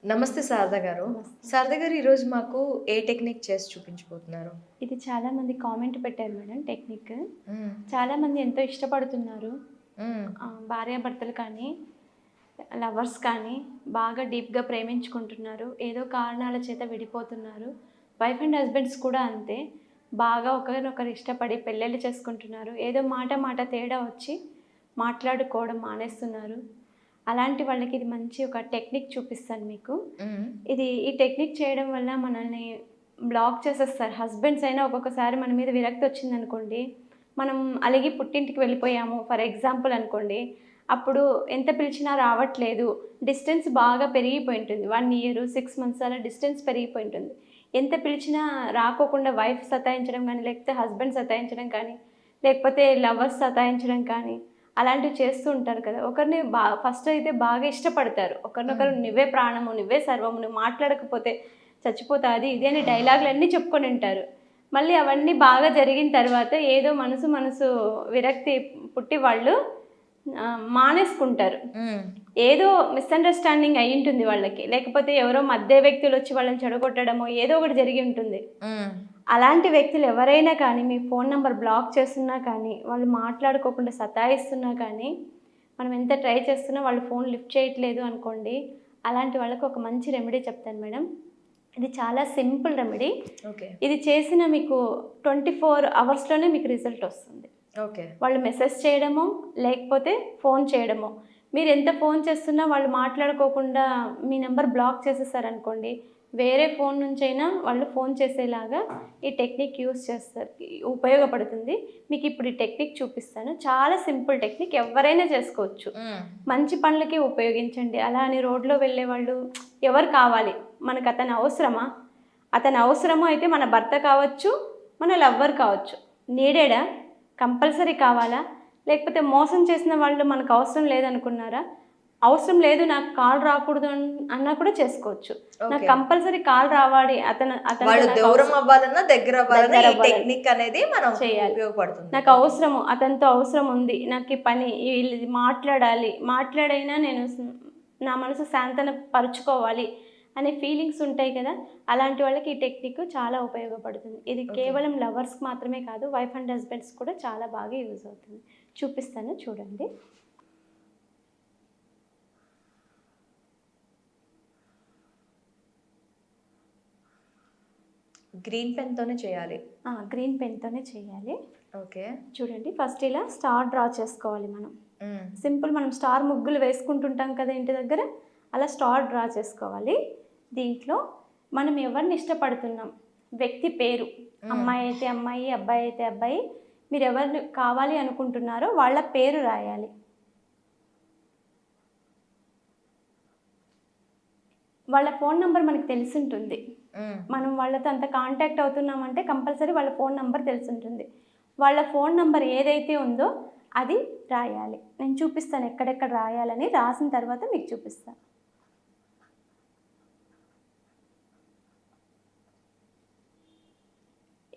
నమస్తే శారద గారు. నమస్తే. శారద గారు ఈరోజు మాకు ఏ టెక్నిక్ చేసి చూపించబోతున్నారు? ఇది చాలామంది కామెంట్ పెట్టారు మేడం టెక్నిక్. హ్మ్. చాలామంది ఎంతో ఇష్టపడుతున్నారు. హ్మ్. భార్యాభర్తలు కానీ, లవర్స్ కానీ బాగా డీప్‌గా ప్రేమించుకుంటున్నారు. ఏదో కారణాల చేత విడిపోతున్నారు. వైఫ్ అండ్ హస్బెండ్స్ కూడా అంతే. బాగా ఒకరినొకరు ఇష్టపడి పెళ్ళిళ్ళు చేసుకుంటున్నారు. ఏదో మాట మాట తేడా వచ్చి మాట్లాడుకోవడం మానేస్తున్నారు. అలాంటి వాళ్ళకి ఇది మంచి ఒక టెక్నిక్ చూపిస్తాను మీకు. హ్మ్. ఈ టెక్నిక్ చేయడం వల్ల మనల్ని బ్లాక్ చేసేస్తారు. హస్బెండ్స్ అయినా ఒక్కొక్కసారి మన మీద విరక్తి వచ్చిందనుకోండి, మనం అలిగి పుట్టింటికి వెళ్ళిపోయాము ఫర్ ఎగ్జాంపుల్ అనుకోండి. అప్పుడు ఎంత పిలిచినా రావట్లేదు. డిస్టెన్స్ బాగా పెరిగిపోయి ఉంటుంది. 1 ఇయర్, 6 మంత్స్ అలా డిస్టెన్స్ పెరిగిపోయి ఉంటుంది. ఎంత పిలిచినా రాకోకుండా వైఫ్ సతాయించడం కానీ, లేకపోతే హస్బెండ్ సతాయించడం కానీ, లేకపోతే లవర్స్ సతాయించడం కానీ, అలాంటివి చేస్తూ ఉంటారు కదా! ఒకరిని ఫస్ట్ అయితే బాగా ఇష్టపడతారు. ఒకరినొకరు నువ్వే ప్రాణము, నువ్వే సర్వము, నువ్వు మాట్లాడకపోతే చచ్చిపోతా అది ఇది అని డైలాగులన్నీ చెప్పుకొని ఉంటారు. మళ్ళీ అవన్నీ బాగా జరిగిన తర్వాత ఏదో మనసు విరక్తి పుట్టి వాళ్ళు మానేసుకుంటారు. హ్మ్. ఏదో మిస్‌అండర్‌స్టాండింగ్ అయ్యుంటుంది వాళ్ళకి. లేకపోతే ఎవరో మధ్య వ్యక్తులొచ్చి వాళ్ళని చెడగొట్టడమో ఏదో ఒకటి జరిగి ఉంటుంది. హ్మ్. అలాంటి వ్యక్తులు ఎవరైనా కానీ మీ ఫోన్ నంబర్ బ్లాక్ చేస్తున్నా కానీ, వాళ్ళు మాట్లాడుకోకుండా సతాయిస్తున్నా కానీ, మనం ఎంత ట్రై చేస్తున్నా వాళ్ళు ఫోన్ లిఫ్ట్ చేయట్లేదు అనుకోండి, అలాంటి వాళ్ళకి ఒక మంచి రెమెడీ చెప్తాను మేడం. ఇది చాలా సింపుల్ రెమెడీ. ఓకే. ఇది చేసిన మీకు 24 అవర్స్‌లోనే మీకు రిజల్ట్ వస్తుంది. ఓకే. వాళ్ళు మెసేజ్ చేయడమో, లేకపోతే ఫోన్ చేయడమో. మీరెంత ఫోన్ చేస్తున్నా వాళ్ళు మాట్లాడుకోకుండా మీ నంబర్ బ్లాక్ చేసేసారనుకోండి, వేరే ఫోన్ నుంచైనా వాళ్ళు ఫోన్ చేసేలాగా ఈ టెక్నిక్ యూజ్ చేస్తారు. ఉపయోగపడుతుంది. మీకిప్పుడు ఈ టెక్నిక్ చూపిస్తాను. చాలా సింపుల్ టెక్నిక్ ఎవ్వరైనా చేసుకోవచ్చు. హ్మ్. మంచి పనులకే ఉపయోగించండి. అలా అని రోడ్లో వెళ్ళేవాళ్ళు ఎవరు కావాలి? మనకతను అవసరమా? అతను అవసరమో అయితే మన భర్త కావచ్చు, మన లవ్వర్ కావచ్చు. నీడెడా? కంపల్సరీ కావాలా? లేకపోతే మోసం చేసిన వాళ్ళు మనకు అవసరం లేదనుకున్నారా? అవసరం లేదు నాకు కాల్ రాకూడదు అన్నా కూడా చేసుకోవచ్చు. నాకు ఓకే. కంపల్సరీ కాల్ రావాలి. అతనితో వాళ్ళు నాకు దూరం అవ్వాలన్నా, దగ్గర అవ్వాలన్నా దగ్గర ఈ అవ్వాలని టెక్నిక్ అనేది మనం చేయాలి. ఉపయోగపడుతుంది. నాకు అవసరము. అతనితో అవసరం ఉంది. నాకు ఈ పని ఇది మాట్లాడాలి. మాట్లాడైనా నేను నా మనసు శాంతన పరుచుకోవాలి అనే ఫీలింగ్స్ ఉంటాయి కదా! అలాంటి వాళ్ళకి ఈ టెక్నిక్ చాలా ఉపయోగపడుతుంది. ఇది ఓకే. కేవలం లవర్స్‌కి మాత్రమే కాదు, వైఫ్ అండ్ హస్బెండ్స్ కూడా చాలా బాగా యూజ్ అవుతుంది. చూపిస్తాను చూడండి. గ్రీన్ పెన్ తోనే చేయాలి. గ్రీన్ పెన్‌తోనే చేయాలి. ఓకే. చూడండి ఫస్ట్ ఇలా స్టార్ డ్రా చేసుకోవాలి మనం. హ్మ్. సింపుల్ మనం స్టార్ ముగ్గులు వేసుకుంటుంటాం కదా ఇంటి దగ్గర, అలా స్టార్ డ్రా చేసుకోవాలి. దీంట్లో మనం ఎవరిని ఇష్టపడుతున్నాం, వ్యక్తి పేరు, అమ్మాయి అయితే అమ్మాయి, అబ్బాయి అయితే అబ్బాయి, మీరు ఎవరిని కావాలి అనుకుంటున్నారో వాళ్ళ పేరు రాయాలి. వాళ్ళ ఫోన్ నంబర్ మనకు తెలిసుంటుంది. హ్మ్. మనం వాళ్ళతో అంత కాంటాక్ట్ అవుతున్నామంటే కంపల్సరీ వాళ్ళ ఫోన్ నంబర్ తెలిసుంటుంది. వాళ్ళ ఫోన్ నంబర్ ఏదైతే ఉందో అది రాయాలి. నేను చూపిస్తాను ఎక్కడెక్కడ రాయాలని. రాసిన తర్వాత మీకు చూపిస్తాను.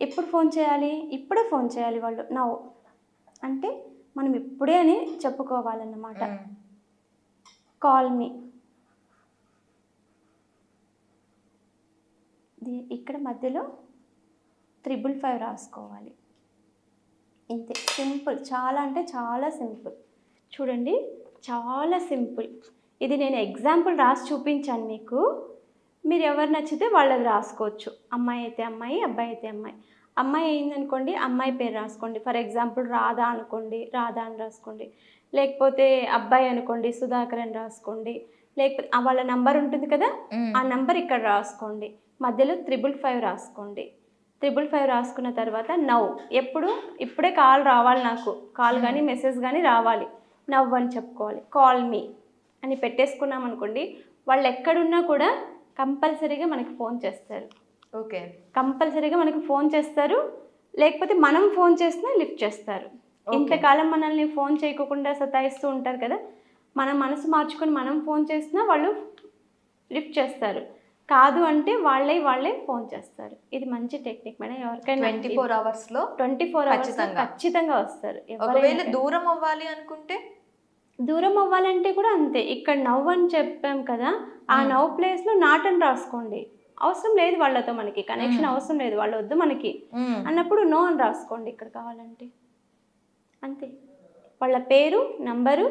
ఎప్పుడు ఫోన్ చేయాలి? ఇప్పుడే ఫోన్ చేయాలి వాళ్ళు. నౌ అంటే మనం ఇప్పుడే అని చెప్పుకోవాలన్నమాట. హ్మ్. Call me. ఇక్కడ మధ్యలో 555 రాసుకోవాలి. ఇంతే సింపుల్. చాలా అంటే చాలా సింపుల్. చూడండి చాలా సింపుల్. ఇది నేను ఎగ్జాంపుల్ రాసి చూపించాను మీకు. మీరు ఎవరు నచ్చితే వాళ్ళది రాసుకోవచ్చు. అమ్మాయి అయితే అమ్మాయి, అబ్బాయి అయితే అమ్మాయి. అమ్మాయి అయిందనుకోండి అమ్మాయి పేరు రాసుకోండి. ఫర్ ఎగ్జాంపుల్ రాధా అనుకోండి, రాధా అని రాసుకోండి. లేకపోతే అబ్బాయి అనుకోండి సుధాకర్ అని రాసుకోండి. లేకపోతే వాళ్ళ నంబర్ ఉంటుంది కదా, ఆ నంబర్ ఇక్కడ రాసుకోండి. మధ్యలో 555 రాసుకోండి. 555 రాసుకున్న తర్వాత ఇప్పుడే కాల్ రావాలి నాకు. కాల్ కానీ మెసేజ్ కానీ రావాలి. నవ్ అని చెప్పుకోవాలి. కాల్ మీ అని పెట్టేసుకున్నాం అనుకోండి, వాళ్ళు ఎక్కడున్నా కూడా కంపల్సరీగా మనకి ఫోన్ చేస్తారు. ఓకే. కంపల్సరీగా మనకి ఫోన్ చేస్తారు. లేకపోతే మనం ఫోన్ చేసినా లిఫ్ట్ చేస్తారు. ఇంతకాలం మనల్ని ఫోన్ చేయకుండా సతాయిస్తూ ఉంటారు కదా, మన మనసు మార్చుకొని మనం ఫోన్ చేసినా వాళ్ళు లిఫ్ట్ చేస్తారు. కాదు అంటే వాళ్ళే ఫోన్ చేస్తారు. ఇది మంచి టెక్నిక్ మేడం. ఎవరికైనా 24 అవర్స్‌లో 24 అవర్స్‌లో ఖచ్చితంగా. ఖచ్చితంగా వస్తారు. ఒకవేళ దూరం అవ్వాలి అనుకుంటే? దూరం అవ్వాలంటే కూడా అంతే. ఇక్కడ నవ్వు అని చెప్పాం కదా, ఆ నవ్వు ప్లేస్లో నాట్ అని రాసుకోండి. అవసరం లేదు వాళ్ళతో, మనకి కనెక్షన్ అవసరం లేదు, వాళ్ళు వద్దు మనకి అన్నప్పుడు నో అని రాసుకోండి ఇక్కడ కావాలంటే. అంతే. వాళ్ళ పేరు, నంబరు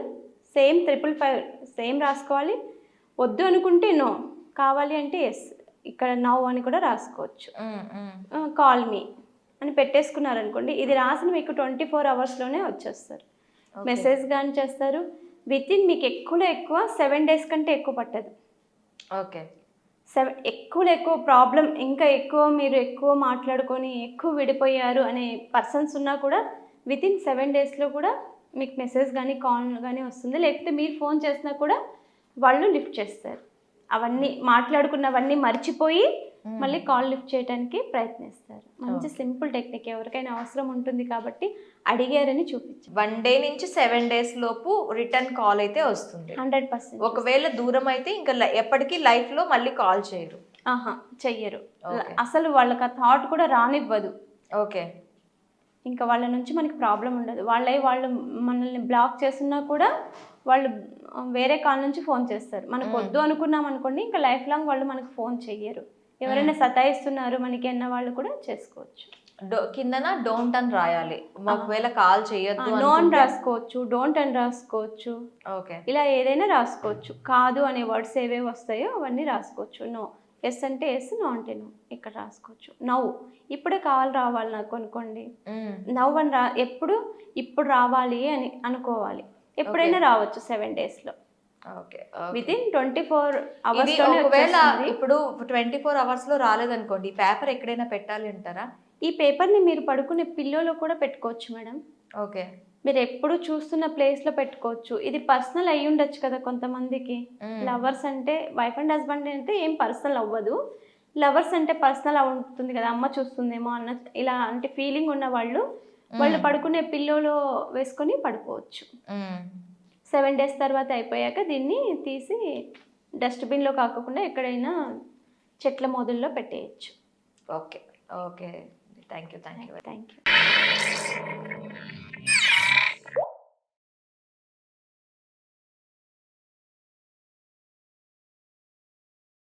సేమ్ 555 సేమ్ రాసుకోవాలి. వద్దు అనుకుంటే నో, కావాలి అంటే ఎస్. ఇక్కడ నౌ అని కూడా రాసుకోవచ్చు. కాల్ మీ అని పెట్టేసుకున్నారనుకోండి, ఇది రాసిన మీకు 24 అవర్స్లోనే వచ్చేస్తారు. మెసేజ్ కానీ చేస్తారు. విత్ ఇన్ మీకు ఎక్కువ 7 డేస్ కంటే ఎక్కువ పట్టదు. ఓకే. ఎక్కువ ప్రాబ్లం, ఇంకా మీరు ఎక్కువ మాట్లాడుకొని ఎక్కువ విడిపోయారు అనే పర్సన్స్ ఉన్నా కూడా విత్ ఇన్ 7 డేస్లో కూడా మీకు మెసేజ్ కానీ కాల్ కానీ వస్తుంది. లేకపోతే మీరు ఫోన్ చేసినా కూడా వాళ్ళు లిఫ్ట్ చేస్తారు. అవన్నీ మాట్లాడుకున్నవన్నీ మర్చిపోయి మళ్ళీ కాల్ లిఫ్ట్ చేయడానికి ప్రయత్నిస్తారు. మంచి సింపుల్ టెక్నిక్, ఎవరికైనా అవసరం ఉంటుంది కాబట్టి అడిగారని చూపించారు. 1 డే నుంచి 7 డేస్ లోపు రిటర్న్ కాల్ అయితే వస్తుంది. 100%. ఒకవేళ దూరం అయితే ఇంకా ఎప్పటికీ లైఫ్లో మళ్ళీ కాల్ చేయరు. చెయ్యరు. అసలు వాళ్ళకి ఆ థాట్ కూడా రానివ్వదు. ఓకే. ఇంకా వాళ్ళ నుంచి మనకి ప్రాబ్లం ఉండదు. వాళ్ళు మనల్ని బ్లాక్ చేస్తున్నా కూడా వాళ్ళు వేరే కాల్ నుంచి ఫోన్ చేస్తారు. మనకు వద్దు అనుకున్నాం అనుకోండి, ఇంకా లైఫ్ లాంగ్ వాళ్ళు మనకు ఫోన్ చెయ్యరు. ఎవరైనా సతాయిస్తున్నారు మనకి అన్న వాళ్ళు కూడా చేసుకోవచ్చు. కిందన డోంట్ అని రాయాలి. ఒకవేళ కాల్ చేయొద్దు నో అని రాసుకోవచ్చు, డోంట్ అని రాసుకోవచ్చు. ఓకే. ఇలా ఏదైనా రాసుకోవచ్చు. కాదు అనే వర్డ్స్ ఏవేవి వస్తాయో అవన్నీ రాసుకోవచ్చు. నో, ఎస్ అంటే ఎస్, నో అంటే నో ఇక్కడ రాసుకోవచ్చు. నవ్వు ఇప్పుడే కాల్ రావాలి నాకు అనుకోండి, నవ్వు అని ఇప్పుడు రావాలి అని అనుకోవాలి. ఎప్పుడైనా రావచ్చు 7 డేస్లో. ఓకే. With in 24 hours. ఒకవేళ ఇప్పుడు 24 అవర్స్లో రాలేదనుకోండి, పేపర్ ఎక్కడైనా పెట్టాలి అంటారా? ఈ పేపర్ని మీరు పడుకునే పిల్లోలో కూడా పెట్టుకోవచ్చు మేడం. ఓకే. మీరు ఎప్పుడు చూస్తున్న ప్లేస్లో పెట్టుకోవచ్చు. ఇది పర్సనల్ అయ్యి ఉండొచ్చు కదా కొంతమందికి. లవర్స్ అంటే వైఫ్ అండ్ హస్బెండ్ అంటే ఏం పర్సనల్ అవ్వదు. లవర్స్ అంటే పర్సనల్ ఉంటుంది కదా, అమ్మ చూస్తుందేమో అన్న ఇలా అంటే ఫీలింగ్ ఉన్న వాళ్ళు పడుకునే పిల్లోలో వేసుకొని పడుకోవచ్చు. 7 డేస్ తర్వాత అయిపోయాక దీన్ని తీసి డస్ట్బిన్లో కాకుండా ఎక్కడైనా చెట్ల మొదల్లో పెట్టేయచ్చు. Okay. Okay. Thank you. Thank you.